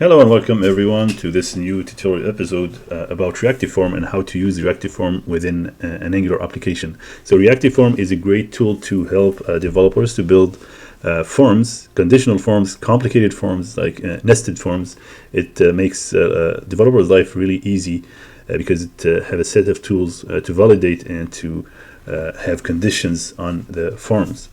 Hello and welcome everyone to this new tutorial episode about Reactive Form and how to use Reactive Form within an Angular application. So Reactive Form is a great tool to help developers to build forms, conditional forms, complicated forms like nested forms. It makes developers' life really easy because it have a set of tools to validate and to have conditions on the forms.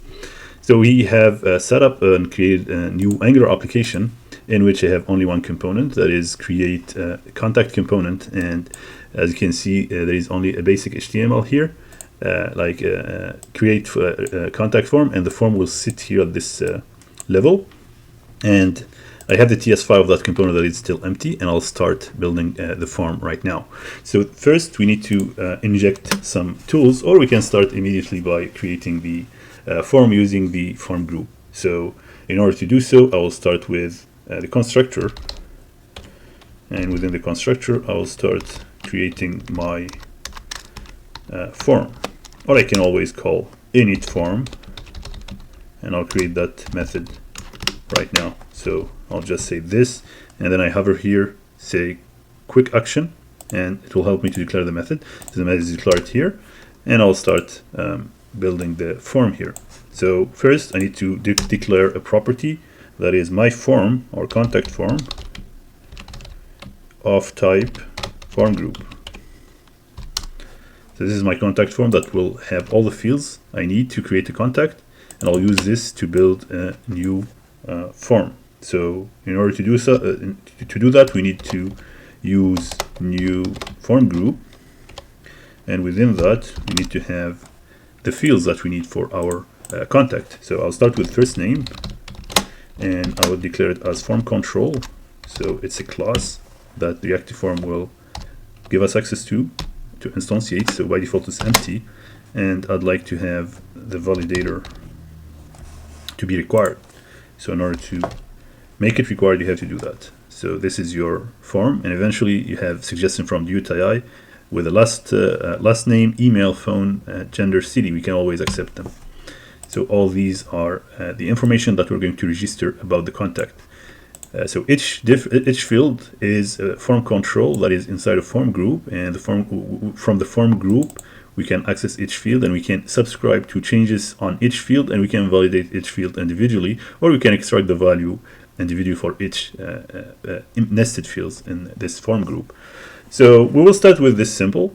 So we have set up and created a new Angular application in which I have only one component, that is create a contact component. And as you can see, there is only a basic HTML here, create a contact form, and the form will sit here at this level. And I have the TS file of that component that is still empty, and I'll start building the form right now. So first we need to inject some tools, or we can start immediately by creating the form using the form group. So in order to do so, I will start with the constructor, and within the constructor I will start creating my form, or I can always call init form, and I'll create that method right now. So I'll just say this, and then I hover here, say quick action, and it will help me to declare the method. So the method is declared here, and I'll start building the form here. So first I need to declare a property that is my form or contact form of type form group. So this is my contact form that will have all the fields I need to create a contact, and I'll use this to build a new form. So in order to do so, to do that, we need to use new form group, and within that we need to have the fields that we need for our contact. So I'll start with first name, and I will declare it as form control. So it's a class that the Reactive Form will give us access to instantiate. So by default it's empty, and I'd like to have the validator to be required. So in order to make it required, you have to do that. So this is your form, and eventually you have suggestion from the UTI with the last name, email, phone, gender, city. We can always accept them. So all these are the information that we're going to register about the contact. So each field is a form control that is inside a form group, and from the form group we can access each field, and we can subscribe to changes on each field, and we can validate each field individually, or we can extract the value individually for each nested fields in this form group. So we will start with this simple,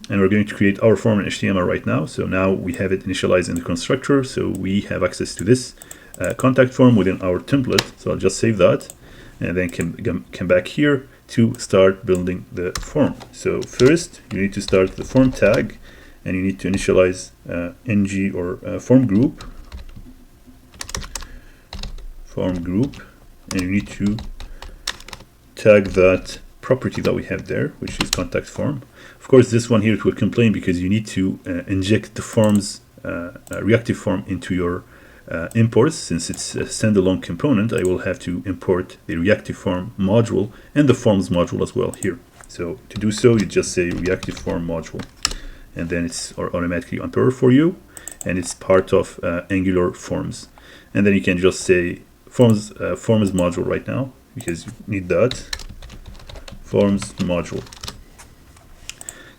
and we're going to create our form in HTML right now. So now we have it initialized in the constructor, so we have access to this contact form within our template. So I'll just save that, and then come back here to start building the form. So first you need to start the form tag, and you need to initialize ng or form group, and you need to tag that property that we have there, which is contact form. Of course, this one here, it will complain because you need to inject the form's reactive form into your imports. Since it's a standalone component, I will have to import the reactive form module and the forms module as well here. So to do so, you just say reactive form module, and then it's automatically imported for you, and it's part of Angular forms. And then you can just say forms module right now, because you need that forms module.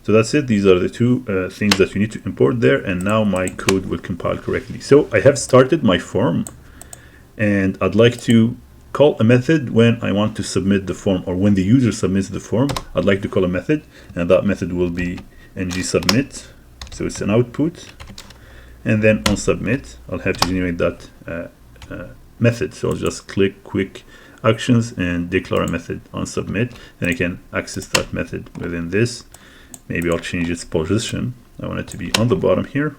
So that's it. These are the two things that you need to import there, and now my code will compile correctly. So I have started my form, and I'd like to call a method when I want to submit the form, or when the user submits the form. I'd like to call a method, and that method will be ng submit. So it's an output, and then on submit I'll have to generate that method. So I'll just click quick actions and declare a method on submit, and I can access that method within this. Maybe I'll change its position. I want it to be on the bottom here.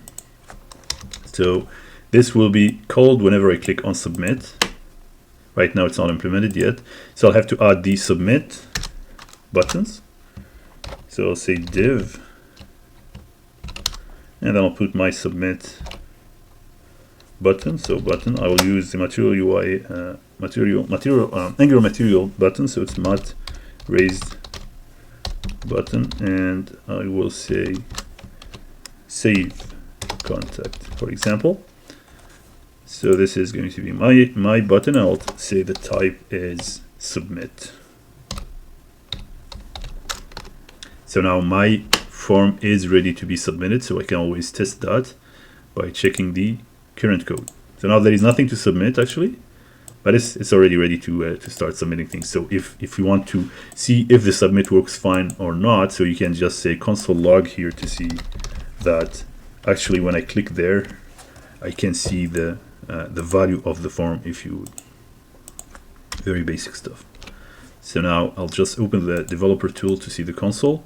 So this will be called whenever I click on submit. Right now it's not implemented yet, so I'll have to add the submit buttons. So I'll say div, and then I'll put my submit button. So button, I will use the material UI Angular material button, so it's mat raised button, and I will say save contact, for example. So this is going to be my button. I'll say the type is submit. So now my form is ready to be submitted, so I can always test that by checking the current code. So now there is nothing to submit actually, but it's already ready to start submitting things. So if you want to see if the submit works fine or not, so you can just say console log here to see that actually when I click there, I can see the value of the form if you would. Very basic stuff. So now I'll just open the developer tool to see the console.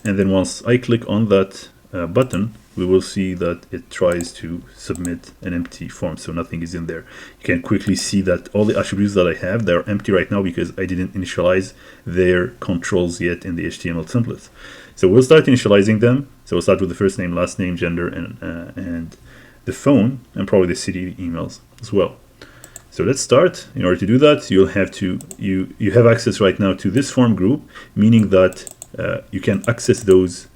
And then once I click on that button, we will see that it tries to submit an empty form, so nothing is in there. You can quickly see that all the attributes that I have, they're empty right now because I didn't initialize their controls yet in the HTML templates. So we'll start initializing them. So we'll start with the first name, last name, gender, and the phone, and probably the city emails as well. So let's start. In order to do that, you'll have to you have access right now to this form group, meaning that you can access those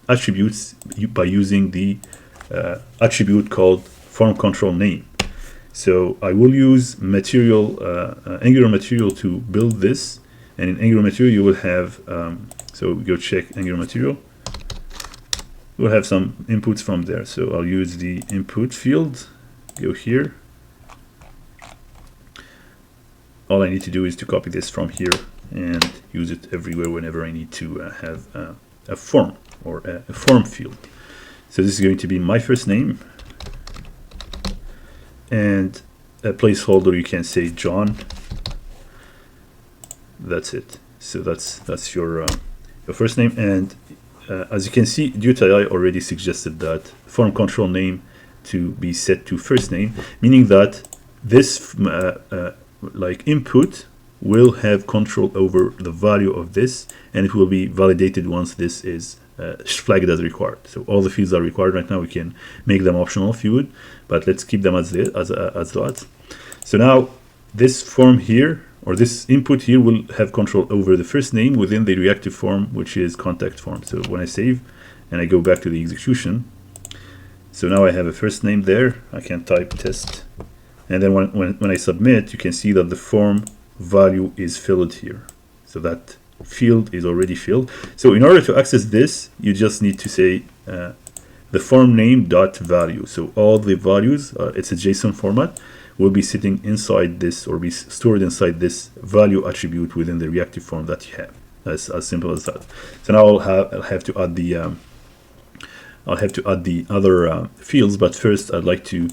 attributes by using the attribute called form control name. So I will use material, Angular material to build this, and in Angular material you will have, so go check Angular material. We'll have some inputs from there. So I'll use the input field, go here. All I need to do is to copy this from here and use it everywhere whenever I need to have a form or a form field. So this is going to be my first name, and a placeholder you can say John. That's it. So that's your first name, and as you can see, Duty already suggested that form control name to be set to first name, meaning that this like input will have control over the value of this, and it will be validated once this is flagged as required. So all the fields are required right now. We can make them optional if you would, but let's keep them as that. So now this form here, or this input here, will have control over the first name within the reactive form, which is contact form. So when I save and I go back to the execution, so now I have a first name there. I can type test, and then when I submit, you can see that the form value is filled here. So that field is already filled. So in order to access this, you just need to say the form name dot value. So all the values, it's a JSON format, will be sitting inside this, or be stored inside this value attribute within the reactive form that you have. That's as simple as that. So now I'll have to add the other fields, but first I'd like to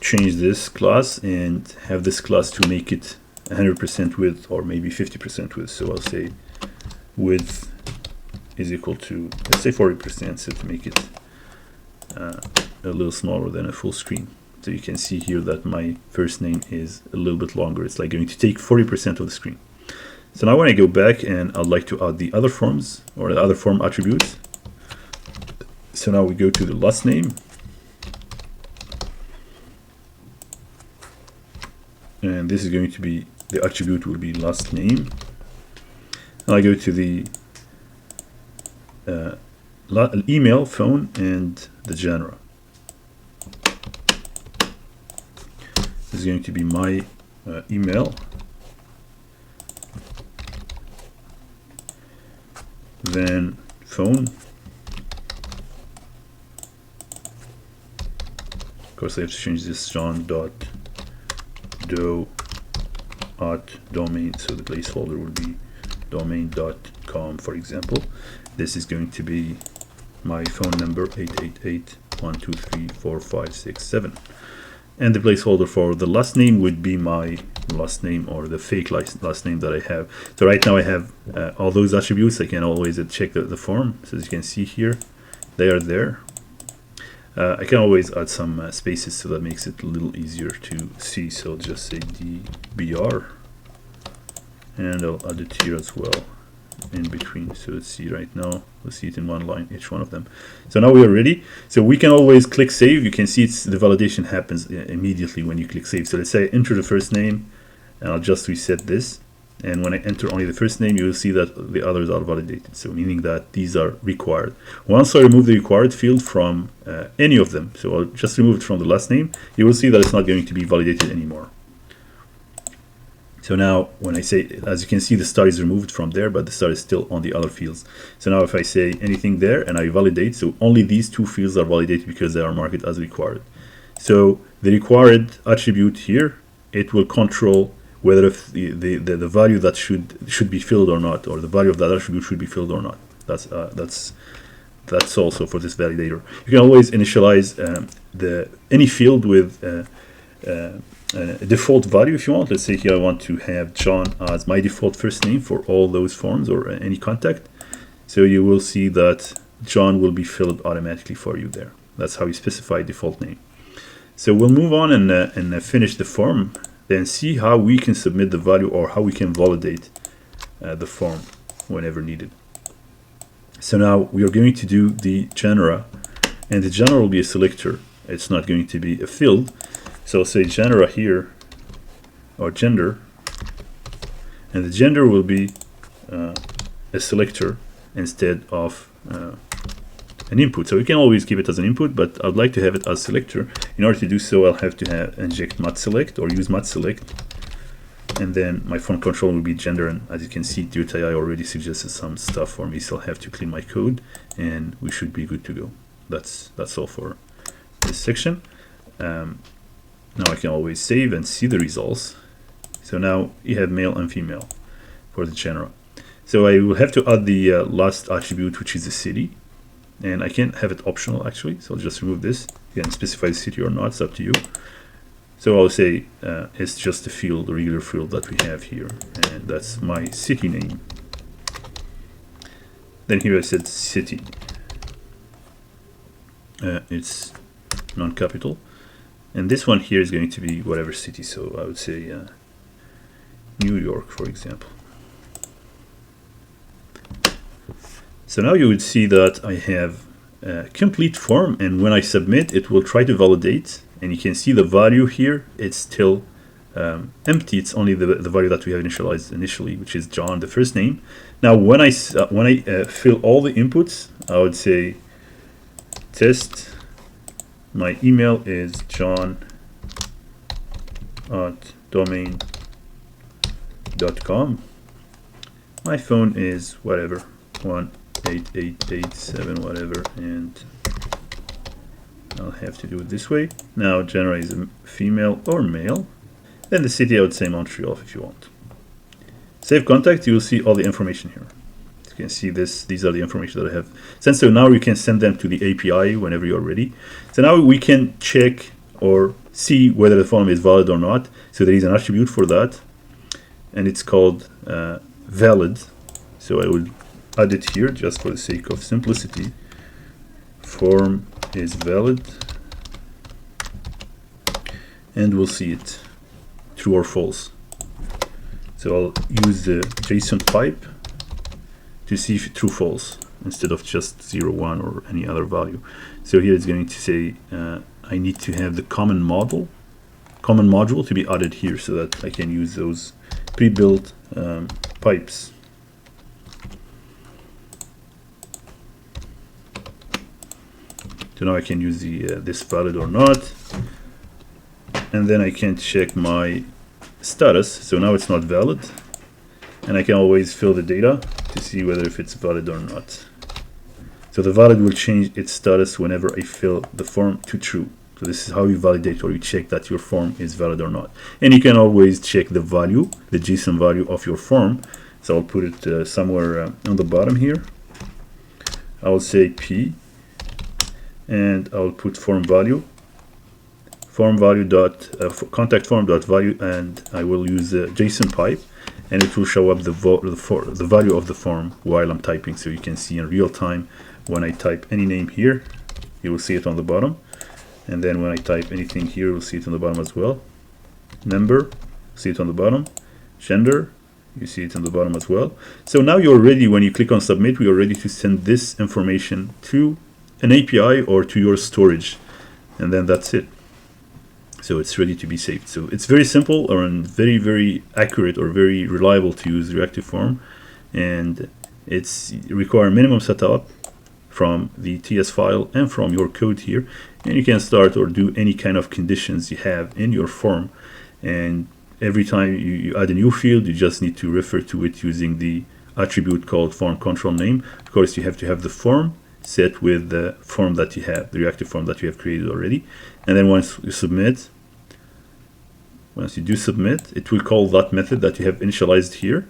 change this class and have this class to make it 100% width, or maybe 50% width. So I'll say width is equal to, let's say 40%, so to make it a little smaller than a full screen. So you can see here that my first name is a little bit longer. It's like going to take 40% of the screen. So now when I go back and I'd like to add the other forms, or the other form attributes. So now we go to the last name, and this is going to be, the attribute will be last name. And I go to the email, phone, and the genre. This is going to be my email. Then phone. Of course, I have to change this john.doe@domain, so the placeholder will be domain.com, for example. This is going to be my phone number, 888-123-4567. And the placeholder for the last name would be my last name, or the fake last name that I have. So right now I have all those attributes. I can always check the form. So as you can see here, they are there. I can always add some spaces, so that makes it a little easier to see. So I'll just say dbr, and I'll add it here as well in between. So let's see right now, let's see it in one line, each one of them. So now we are ready. So we can always click save. You can see the validation happens immediately when you click save. So let's say I enter the first name, and I'll just reset this. And when I enter only the first name, you will see that the others are validated. So meaning that these are required. Once I remove the required field from any of them, so I'll just remove it from the last name, you will see that it's not going to be validated anymore. So now when I say, as you can see, the star is removed from there, but the star is still on the other fields. So now if I say anything there and I validate, so only these two fields are validated because they are marked as required. So the required attribute here, it will control whether if the value that should be filled or not, or the value of that attribute should be filled or not. That's also for this validator. You can always initialize any field with a default value if you want. Let's say here I want to have John as my default first name for all those forms or any contact. So you will see that John will be filled automatically for you there. That's how you specify default name. So we'll move on and finish the form, then see how we can submit the value or how we can validate the form whenever needed. So now we are going to do the genera, and the genera will be a selector. It's not going to be a field. So I'll say genera here, or gender, and the gender will be a selector instead of an input. So we can always keep it as an input, but I'd like to have it as selector. In order to do so, I'll have to inject mat select or use mat select, and then my font control will be gender. And as you can see, .ai already suggested some stuff for me, so I'll have to clean my code, and we should be good to go. That's all for this section. Now I can always save and see the results. So now you have male and female for the genera. So I will have to add the last attribute, which is the city. And I can have it optional actually, so I'll just remove this. You can specify the city or not, it's up to you. So I'll say it's just a field, a regular field that we have here, and that's my city name. Then here I said city. It's non-capital. And this one here is going to be whatever city, so I would say New York, for example. So now you would see that I have a complete form, and when I submit, it will try to validate, and you can see the value here, it's still empty. It's only the value that we have initialized initially, which is John, the first name. Now when I fill all the inputs, I would say test. My email is john@domain.com. My phone is whatever, 18887 whatever, and I'll have to do it this way. Now genera is a female or male. Then the city, I would say Montreal if you want. Save contact, you will see all the information here. You can see these are the information that I have sent. So now you can send them to the API whenever you're ready. So now we can check or see whether the form is valid or not. So there is an attribute for that, and it's called valid. So I will add it here just for the sake of simplicity. Form is valid, and we'll see it true or false. So I'll use the JSON pipe to see if it's true false instead of just 0, 1 or any other value. So here it's going to say I need to have the common module to be added here so that I can use those pre-built pipes. So now I can use this valid or not, and then I can check my status. So now it's not valid, and I can always fill the data to see whether if it's valid or not. So the valid will change its status whenever I fill the form to true. So this is how you validate or you check that your form is valid or not. And you can always check the value, the JSON value of your form. So I'll put it somewhere on the bottom here. I'll say P, and I'll put form value dot contact form dot value, and I will use the JSON pipe, and it will show up the value of the form while I'm typing. So you can see in real time when I type any name here, you will see it on the bottom, and then when I type anything here, you'll see it on the bottom as well. Number, see it on the bottom. Gender, you see it on the bottom as well. So now you're ready. When you click on submit, we are ready to send this information to an API or to your storage, and then that's it. So it's ready to be saved. So it's very simple and very, very accurate or very reliable to use reactive form. And it's require minimum setup from the TS file and from your code here. And you can start or do any kind of conditions you have in your form. And every time you add a new field, you just need to refer to it using the attribute called form control name. Of course, you have to have the form set with the form that you have, the reactive form that you have created already. And then once you do submit, it will call that method that you have initialized here,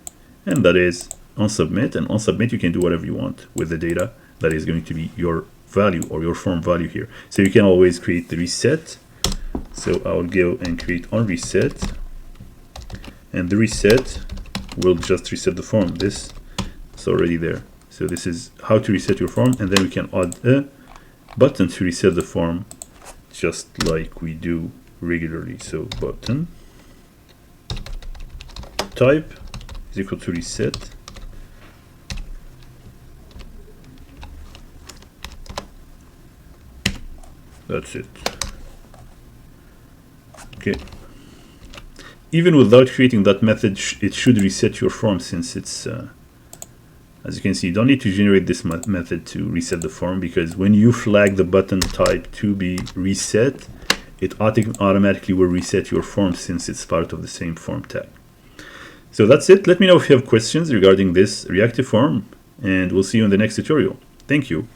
and that is on submit. And on submit, you can do whatever you want with the data that is going to be your value or your form value here. So you can always create the reset. So I will go and create on reset, and the reset will just reset the form. This is already there. So this is how to reset your form, and then we can add a button to reset the form, just like we do regularly. So button type is equal to reset. That's it. Okay. Even without creating that method, it should reset your form, since it's as you can see, you don't need to generate this method to reset the form, because when you flag the button type to be reset, it automatically will reset your form, since it's part of the same form tag. So that's it. Let me know if you have questions regarding this reactive form, and we'll see you in the next tutorial. Thank you.